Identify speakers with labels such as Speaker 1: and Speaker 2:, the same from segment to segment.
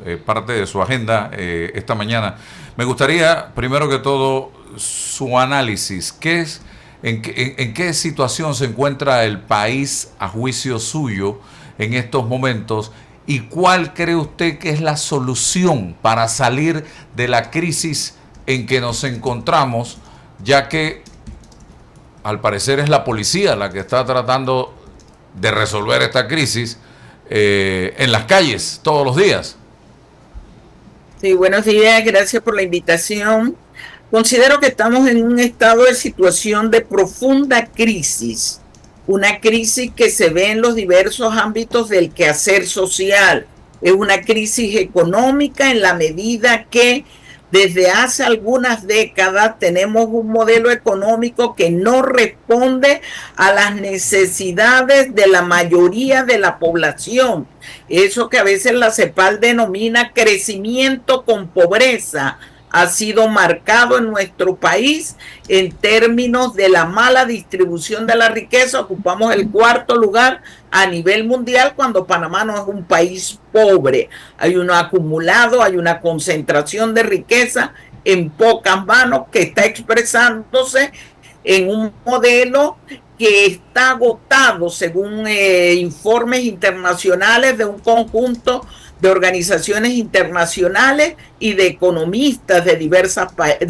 Speaker 1: tenemos parte de su agenda esta mañana. Me gustaría, primero que todo, su análisis. ¿En qué situación se encuentra el país a juicio suyo en estos momentos? ¿Y cuál cree usted que es la solución para salir de la crisis en que nos encontramos, ya que al parecer es la policía la que está tratando de resolver esta crisis en las calles todos los días?
Speaker 2: Sí, buenos días, gracias por la invitación. Considero que estamos en un estado de situación de profunda crisis, una crisis que se ve en los diversos ámbitos del quehacer social. Es una crisis económica en la medida que desde hace algunas décadas tenemos un modelo económico que no responde a las necesidades de la mayoría de la población. Eso que a veces la CEPAL denomina crecimiento con pobreza ha sido marcado en nuestro país en términos de la mala distribución de la riqueza. Ocupamos el cuarto lugar a nivel mundial cuando Panamá no es un país pobre. Hay un acumulado, hay una concentración de riqueza en pocas manos que está expresándose en un modelo que está agotado según informes internacionales de un conjunto de organizaciones internacionales y de economistas de diversos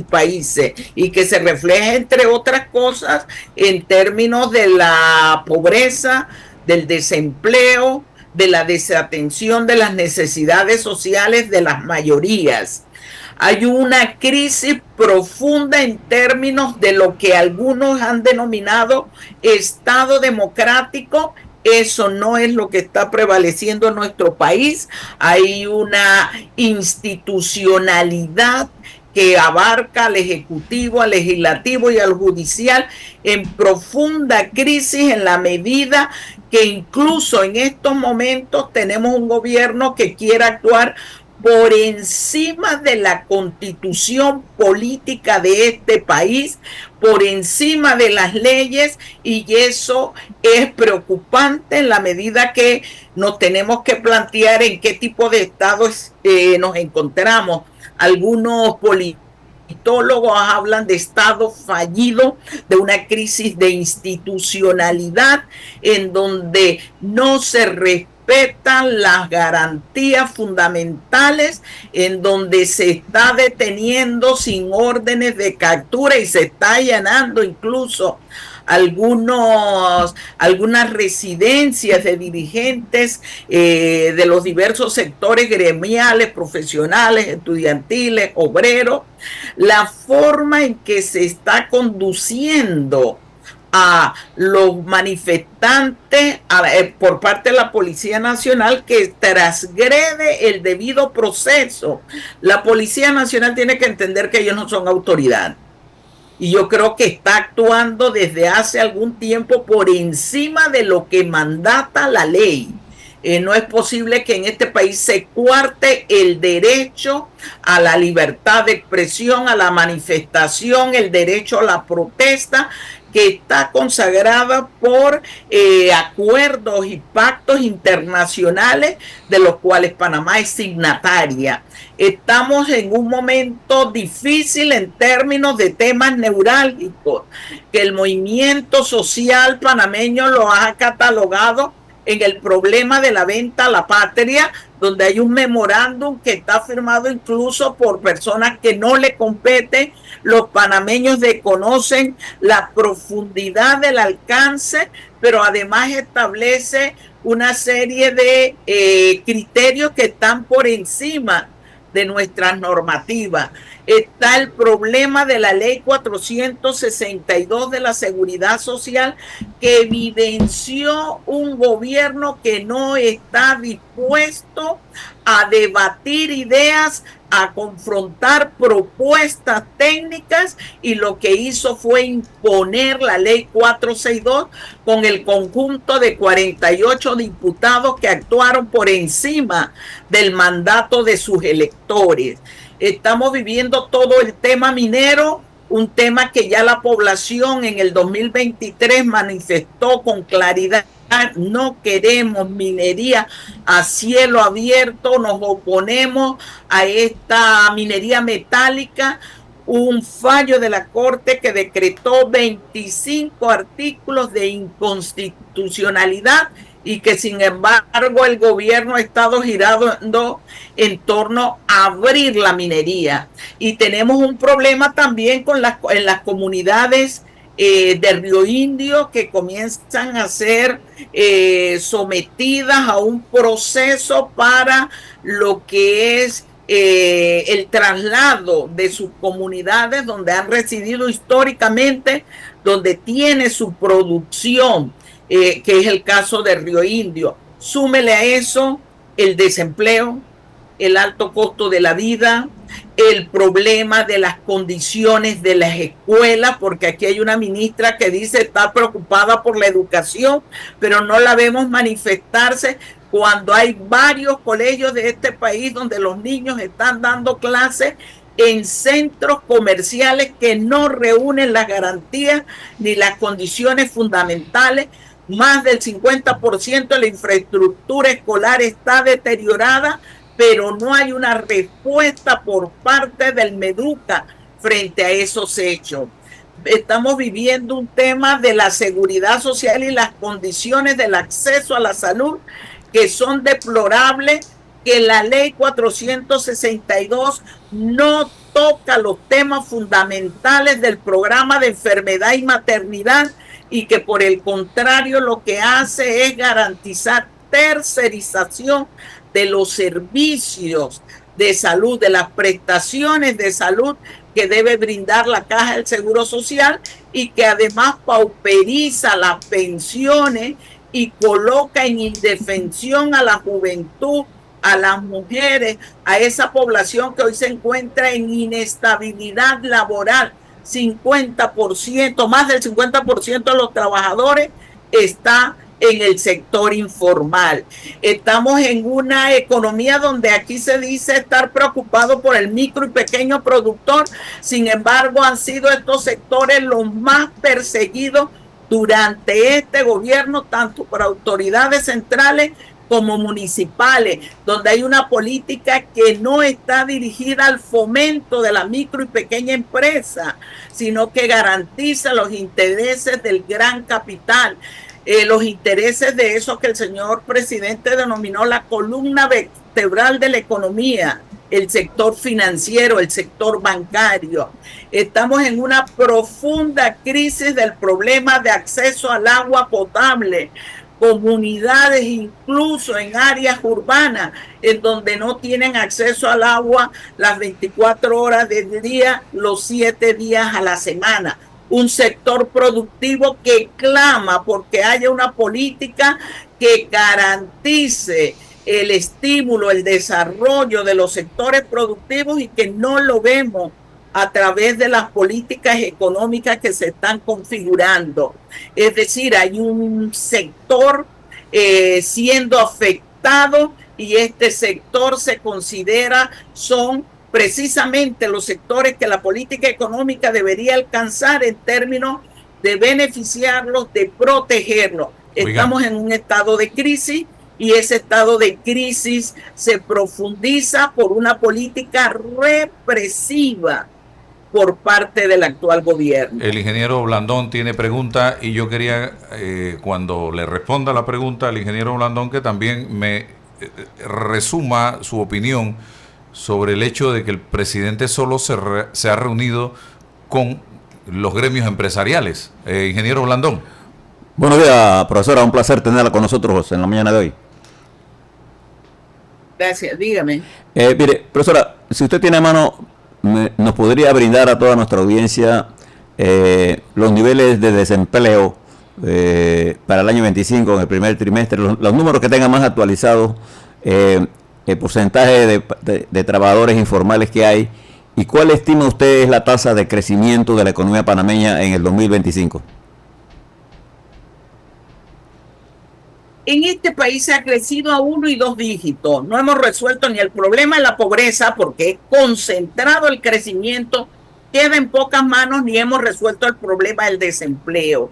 Speaker 2: países, y que se refleja, entre otras cosas, en términos de la pobreza, del desempleo, de la desatención de las necesidades sociales de las mayorías. Hay una crisis profunda en términos de lo que algunos han denominado Estado democrático. Eso no es lo que está prevaleciendo en nuestro país. Hay una institucionalidad que abarca al Ejecutivo, al Legislativo y al Judicial en profunda crisis, en la medida que incluso en estos momentos tenemos un gobierno que quiere actuar por encima de la constitución política de este país, por encima de las leyes, y eso es preocupante en la medida que nos tenemos que plantear en qué tipo de estado nos encontramos. Algunos politólogos hablan de estado fallido, de una crisis de institucionalidad en donde no se respetan las garantías fundamentales, en donde se está deteniendo sin órdenes de captura y se está allanando incluso algunas residencias de dirigentes de los diversos sectores gremiales, profesionales, estudiantiles, obreros. La forma en que se está conduciendo a los manifestantes por parte de la Policía Nacional, que transgrede el debido proceso. La Policía Nacional tiene que entender que ellos no son autoridad, y yo creo que está actuando desde hace algún tiempo por encima de lo que mandata la ley. No es posible que en este país se cuarte el derecho a la libertad de expresión, a la manifestación, el derecho a la protesta, que está consagrada por acuerdos y pactos internacionales de los cuales Panamá es signataria. Estamos en un momento difícil en términos de temas neurálgicos, que el movimiento social panameño lo ha catalogado en el problema de la venta a la patria, donde hay un memorándum que está firmado incluso por personas que no le competen. Los panameños desconocen la profundidad del alcance, pero además establece una serie de criterios que están por encima de nuestras normativas. Está el problema de la ley 462 de la Seguridad Social, que evidenció un gobierno que no está dispuesto a debatir ideas, a confrontar propuestas técnicas, y lo que hizo fue imponer la ley 462 con el conjunto de 48 diputados que actuaron por encima del mandato de sus electores. Estamos viviendo todo el tema minero un tema que ya la población en el 2023 manifestó con claridad. No queremos minería a cielo abierto, nos oponemos a esta minería metálica. Un fallo de la Corte que decretó 25 artículos de inconstitucionalidad y que sin embargo el gobierno ha estado girando en torno a abrir la minería. Y tenemos un problema también en las comunidades del Río Indio, que comienzan a ser sometidas a un proceso para lo que es el traslado de sus comunidades donde han residido históricamente, donde tiene su producción, que es el caso de Río Indio. Súmele a eso el desempleo, el alto costo de la vida, el problema de las condiciones de las escuelas, porque aquí hay una ministra que dice estar preocupada por la educación, pero no la vemos manifestarse cuando hay varios colegios de este país donde los niños están dando clases en centros comerciales que no reúnen las garantías ni las condiciones fundamentales. Más del 50% de la infraestructura escolar está deteriorada, pero no hay una respuesta por parte del MEDUCA frente a esos hechos. Estamos viviendo un tema de la seguridad social y las condiciones del acceso a la salud que son deplorables, que la ley 462 no toca los temas fundamentales del programa de enfermedad y maternidad, y que por el contrario lo que hace es garantizar tercerización de los servicios de salud, de las prestaciones de salud que debe brindar la Caja del Seguro Social, y que además pauperiza las pensiones y coloca en indefensión a la juventud, a las mujeres, a esa población que hoy se encuentra en inestabilidad laboral. 50%, más del 50% de los trabajadores está en el sector informal. Estamos en una economía donde aquí se dice estar preocupado por el micro y pequeño productor. Sin embargo, han sido estos sectores los más perseguidos durante este gobierno, tanto por autoridades centrales como municipales, donde hay una política que no está dirigida al fomento de la micro y pequeña empresa, sino que garantiza los intereses del gran capital, los intereses de eso que el señor presidente denominó la columna vertebral de la economía, el sector financiero, el sector bancario. Estamos en una profunda crisis del problema de acceso al agua potable. Comunidades incluso en áreas urbanas en donde no tienen acceso al agua las 24 horas del día, los 7 días a la semana. Un sector productivo que clama porque haya una política que garantice el estímulo, el desarrollo de los sectores productivos, y que no lo vemos a través de las políticas económicas que se están configurando. Es decir, hay un sector siendo afectado, y este sector se considera son precisamente los sectores que la política económica debería alcanzar en términos de beneficiarlos, de protegerlos. Estamos en un estado de crisis, y ese estado de crisis se profundiza por una política represiva por parte del actual gobierno.
Speaker 1: El ingeniero Blandón tiene pregunta, y yo quería, cuando le responda la pregunta al ingeniero Blandón, que también me resuma su opinión sobre el hecho de que el presidente solo se ha reunido con los gremios empresariales. Ingeniero Blandón.
Speaker 3: Buenos días, profesora, un placer tenerla con nosotros en la mañana de hoy.
Speaker 2: Gracias, dígame.
Speaker 3: Mire, profesora, si usted tiene a mano, nos podría brindar a toda nuestra audiencia los niveles de desempleo para el año 25, en el primer trimestre, los números que tengan más actualizados, el porcentaje de trabajadores informales que hay, y cuál estima usted es la tasa de crecimiento de la economía panameña en el 2025.
Speaker 2: En este país se ha crecido a 1 y 2 dígitos. No hemos resuelto ni el problema de la pobreza, porque es concentrado el crecimiento queda en pocas manos ni hemos resuelto el problema del desempleo.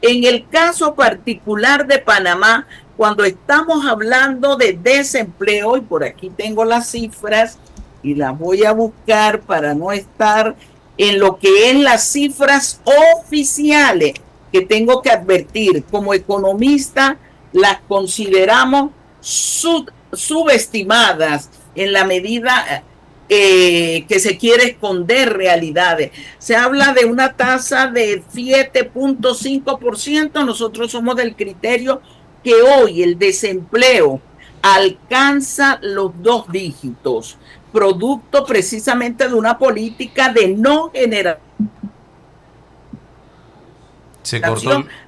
Speaker 2: En el caso particular de Panamá, cuando estamos hablando de desempleo, y por aquí tengo las cifras y las voy a buscar para no estar en lo que es las cifras oficiales, que tengo que advertir, como economista las consideramos subestimadas en la medida que se quiere esconder realidades. Se habla de una tasa de 7.5%, nosotros somos del criterio que hoy el desempleo alcanza los 2 dígitos, producto precisamente de una política de no generación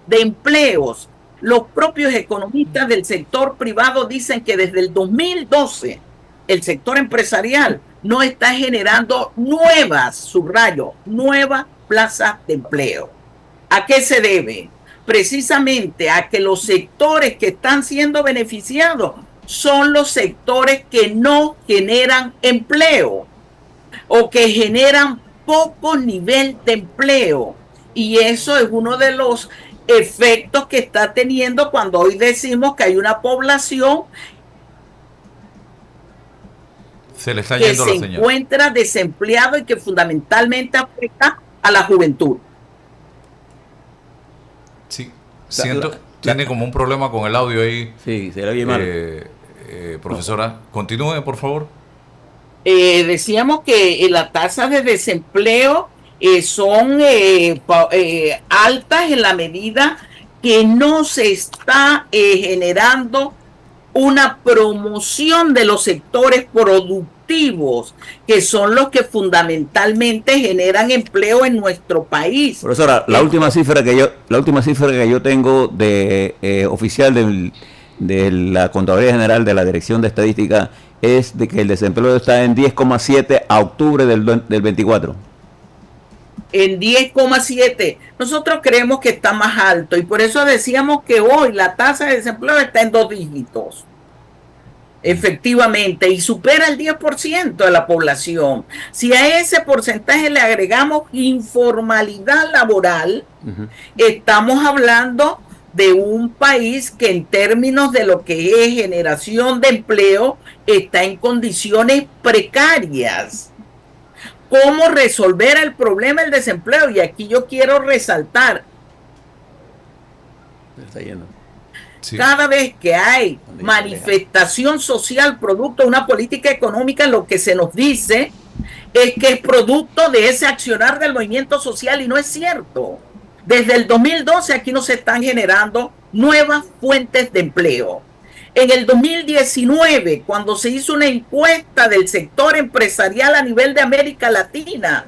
Speaker 2: de empleos. Los propios economistas del sector privado dicen que desde el 2012 el sector empresarial no está generando nuevas plazas de empleo. ¿A qué se debe? Precisamente a que los sectores que están siendo beneficiados son los sectores que no generan empleo o que generan poco nivel de empleo. Y eso es uno de los efectos que está teniendo cuando hoy decimos que hay una población que se encuentra desempleado y que fundamentalmente afecta a la juventud.
Speaker 1: Sí, tiene como un problema con el audio ahí.
Speaker 3: Sí, se le oye mal.
Speaker 1: Profesora, continúe, por favor.
Speaker 2: Decíamos que la tasa de desempleo son altas en la medida que no se está generando una promoción de los sectores productivos, que son los que fundamentalmente generan empleo en nuestro país.
Speaker 3: Profesora, la última cifra que yo tengo de oficial de la Contraloría General de la Dirección de Estadística es de que el desempleo está en 10,7 a octubre del 24.
Speaker 2: En 10,7. Nosotros creemos que está más alto y por eso decíamos que hoy la tasa de desempleo está en 2 dígitos. Efectivamente, y supera el 10% de la población. Si a ese porcentaje le agregamos informalidad laboral, estamos hablando de un país que en términos de lo que es generación de empleo está en condiciones precarias. ¿Cómo resolver el problema del desempleo? Y aquí yo quiero resaltar.
Speaker 3: Está yendo.
Speaker 2: Sí. Cada vez que hay manifestación social producto de una política económica, lo que se nos dice es que es producto de ese accionar del movimiento social y no es cierto. Desde el 2012 aquí no se están generando nuevas fuentes de empleo. En el 2019, cuando se hizo una encuesta del sector empresarial a nivel de América Latina,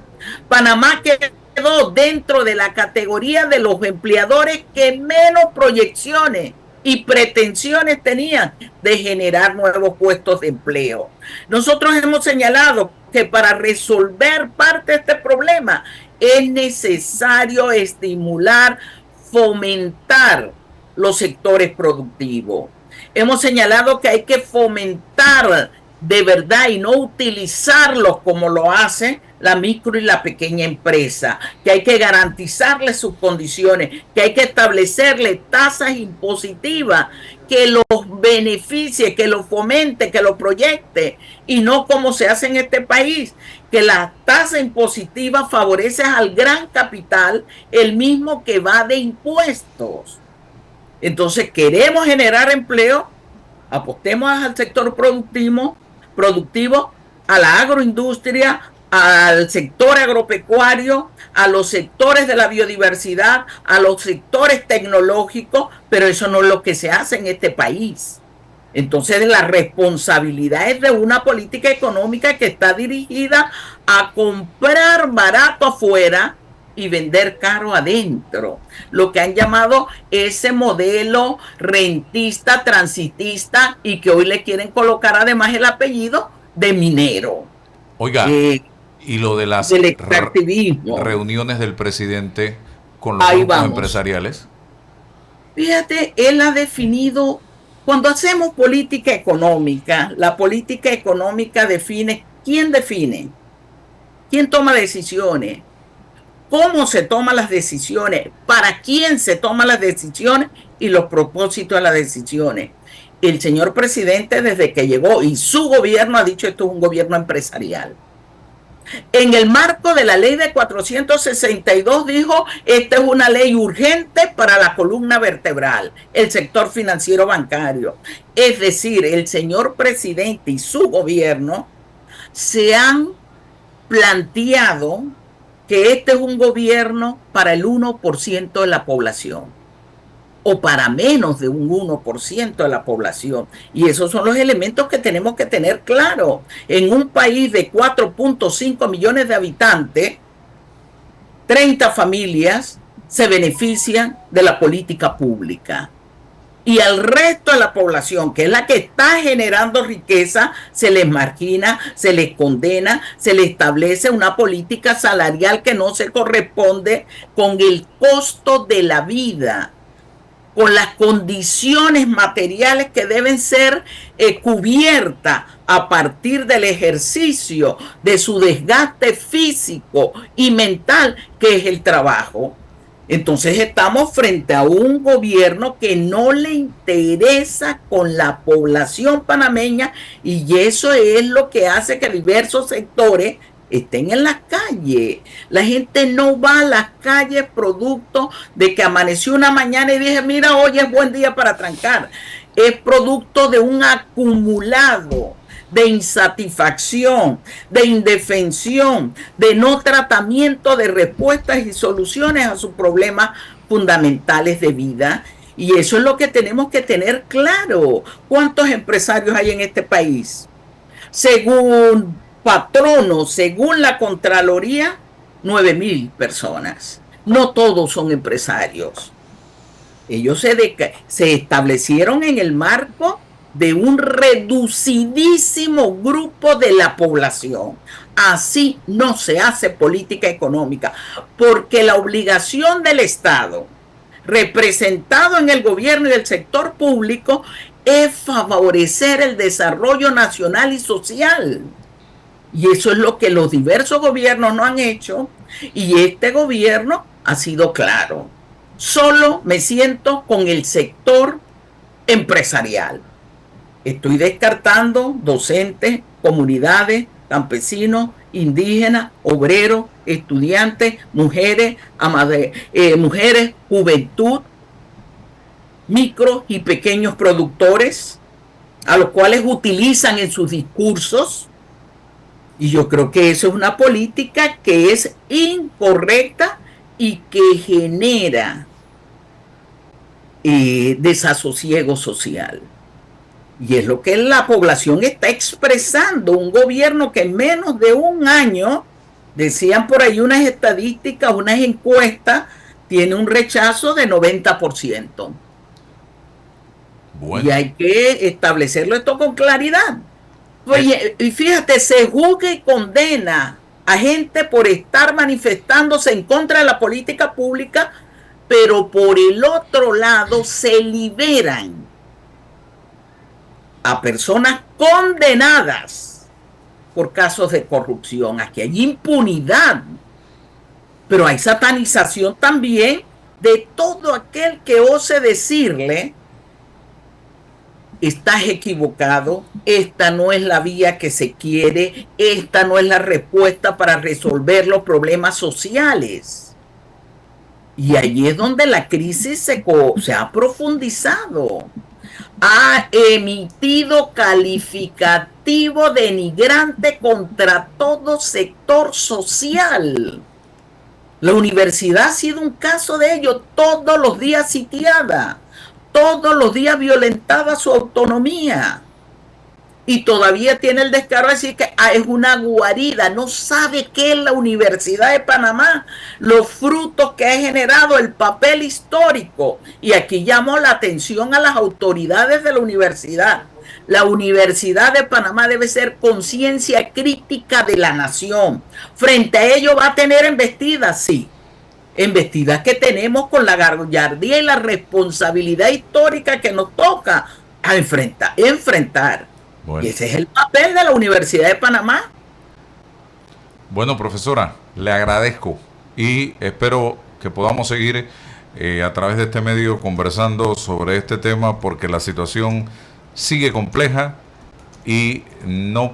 Speaker 2: Panamá quedó dentro de la categoría de los empleadores que menos proyecciones y pretensiones tenían de generar nuevos puestos de empleo. Nosotros hemos señalado que para resolver parte de este problema es necesario estimular, fomentar los sectores productivos. Hemos señalado que hay que fomentar de verdad y no utilizarlos como lo hace la micro y la pequeña empresa, que hay que garantizarles sus condiciones, que hay que establecerle tasas impositivas que los beneficie, que los fomente, que los proyecte, y no como se hace en este país, que la tasa impositiva favorece al gran capital, el mismo que va de impuestos. Entonces, queremos generar empleo, apostemos al sector productivo, a la agroindustria, al sector agropecuario, a los sectores de la biodiversidad, a los sectores tecnológicos, pero eso no es lo que se hace en este país. Entonces, la responsabilidad es de una política económica que está dirigida a comprar barato afuera y vender caro adentro, lo que han llamado ese modelo rentista, transitista, y que hoy le quieren colocar además el apellido de minero.
Speaker 1: Oiga, y lo de las reuniones del presidente con los grupos empresariales.
Speaker 2: Fíjate, él ha definido, cuando hacemos política económica, la política económica define, ¿quién define? ¿Quién toma decisiones? ¿Cómo se toman las decisiones? ¿Para quién se toman las decisiones? Y los propósitos de las decisiones. El señor presidente, desde que llegó, y su gobierno ha dicho, esto es un gobierno empresarial. En el marco de la ley de 462 dijo, esta es una ley urgente para la columna vertebral, el sector financiero bancario. Es decir, el señor presidente y su gobierno se han planteado que este es un gobierno para el 1% de la población, o para menos de un 1% de la población. Y esos son los elementos que tenemos que tener claro. En un país de 4.5 millones de habitantes, 30 familias se benefician de la política pública. Y al resto de la población, que es la que está generando riqueza, se les margina, se les condena, se les establece una política salarial que no se corresponde con el costo de la vida, con las condiciones materiales que deben ser cubiertas a partir del ejercicio de su desgaste físico y mental, que es el trabajo. Entonces estamos frente a un gobierno que no le interesa con la población panameña, y eso es lo que hace que diversos sectores estén en las calles. La gente no va a las calles producto de que amaneció una mañana y dije, mira, hoy es buen día para trancar. Es producto de un acumulado de insatisfacción, de indefensión, de no tratamiento de respuestas y soluciones a sus problemas fundamentales de vida. Y eso es lo que tenemos que tener claro. ¿Cuántos empresarios hay en este país? Según Patrono, según la Contraloría, 9,000 personas. No todos son empresarios. Ellos se establecieron en el marco de un reducidísimo grupo de la población. Así no se hace política económica, porque la obligación del Estado, representado en el gobierno y el sector público, es favorecer el desarrollo nacional y social. Y eso es lo que los diversos gobiernos no han hecho, y este gobierno ha sido claro. Solo me siento con el sector empresarial. Estoy descartando docentes, comunidades, campesinos, indígenas, obreros, estudiantes, mujeres, mujeres, juventud, micro y pequeños productores, a los cuales utilizan en sus discursos. Y yo creo que eso es una política que es incorrecta y que genera desasosiego social. Y es lo que la población está expresando. Un gobierno que en menos de un año, decían por ahí unas estadísticas, unas encuestas, tiene un rechazo de 90%. Bueno. Y hay que establecerlo esto con claridad. Oye, y fíjate, se juzga y condena a gente por estar manifestándose en contra de la política pública, pero por el otro lado se liberan a personas condenadas por casos de corrupción. Aquí hay impunidad, pero hay satanización también de todo aquel que ose decirle: estás equivocado, esta no es la vía que se quiere, esta no es la respuesta para resolver los problemas sociales. Y allí es donde la crisis se ha profundizado. Ha emitido calificativo denigrante contra todo sector social. La universidad ha sido un caso de ello, todos los días sitiada, todos los días violentada su autonomía. Y todavía tiene el descaro de decir que es una guarida, no sabe qué es la Universidad de Panamá, los frutos que ha generado, el papel histórico. Y aquí llamo la atención a las autoridades de la universidad. La Universidad de Panamá debe ser conciencia crítica de la nación. Frente a ello va a tener embestidas, sí. Embestidas que tenemos con la gallardía y la responsabilidad histórica que nos toca a enfrentar. Bueno. Y ese es el papel de la Universidad de Panamá.
Speaker 1: Bueno, profesora, le agradezco y espero que podamos seguir a través de este medio conversando sobre este tema porque la situación sigue compleja y no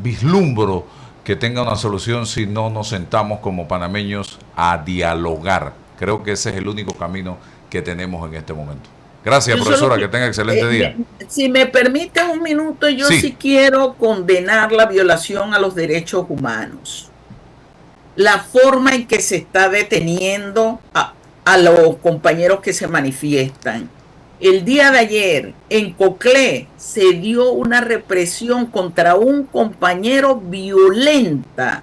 Speaker 1: vislumbro que tenga una solución si no nos sentamos como panameños a dialogar. Creo que ese es el único camino que tenemos en este momento. Gracias, profesora, que tenga excelente día.
Speaker 2: Si me permite un minuto, yo sí quiero condenar la violación a los derechos humanos. La forma en que se está deteniendo a los compañeros que se manifiestan. El día de ayer en Coclé se dio una represión contra un compañero violenta,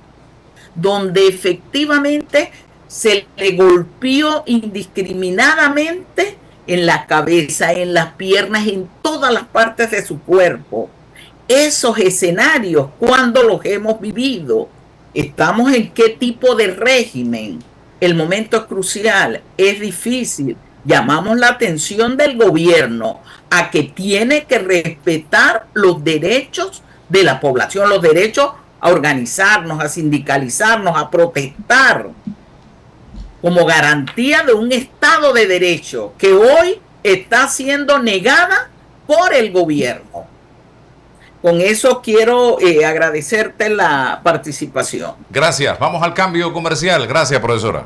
Speaker 2: donde efectivamente se le golpeó indiscriminadamente en la cabeza, en las piernas, en todas las partes de su cuerpo. Esos escenarios, ¿cuándo los hemos vivido? ¿Estamos en qué tipo de régimen? El momento es crucial, es difícil. Llamamos la atención del gobierno a que tiene que respetar los derechos de la población, los derechos a organizarnos, a sindicalizarnos, a protestar, como garantía de un Estado de Derecho que hoy está siendo negada por el gobierno. Con eso quiero agradecerte la participación.
Speaker 1: Gracias. Vamos al cambio comercial. Gracias, profesora.